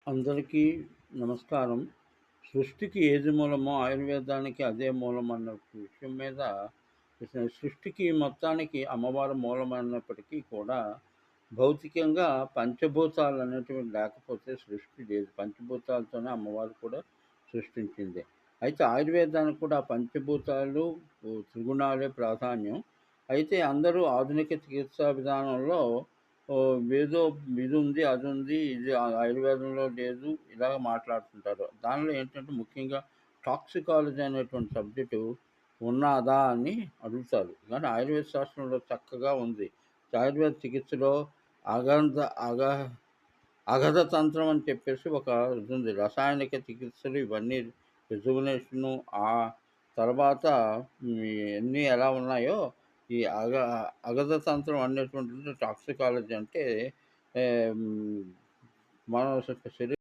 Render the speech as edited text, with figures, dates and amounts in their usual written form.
అందరికీ నమస్కారం. సృష్టికి ఏది మూలమో ఆయుర్వేదానికి అదే మూలం అన్న విషయం మీద సృష్టికి మొత్తానికి అమ్మవారు మూలమైనప్పటికీ కూడా భౌతికంగా పంచభూతాలు అనేటివి లేకపోతే సృష్టి లేదు. పంచభూతాలతోనే అమ్మవారు కూడా సృష్టించింది. అయితే ఆయుర్వేదానికి కూడా పంచభూతాలు, త్రిగుణాలే ప్రాధాన్యం. అయితే అందరూ ఆధునిక చికిత్సా విధానంలో ఏదో ఇదుంది, అదుంది, ఇది ఆయుర్వేదంలో లేదు ఇలాగ మాట్లాడుతుంటారు. దానిలో ఏంటంటే ముఖ్యంగా టాక్సికాలజీ అనేటువంటి సబ్జెక్టు ఉన్నాదా అని అడుగుతారు. కానీ ఆయుర్వేద శాస్త్రంలో చక్కగా ఉంది. ఆయుర్వేద చికిత్సలో అగంధ అగ అఘద తంత్రం అని చెప్పేసి ఒక ఇదుంది. రసాయనిక చికిత్సలు ఇవన్నీ రిజువనేషను తర్వాత ఇయన్నీ ఎలా ఉన్నాయో ఈ అఘద తంత్రం అనేటువంటిది టాక్సికాలజీ అంటే ఆహ్, హ్మ్, మన శరీరం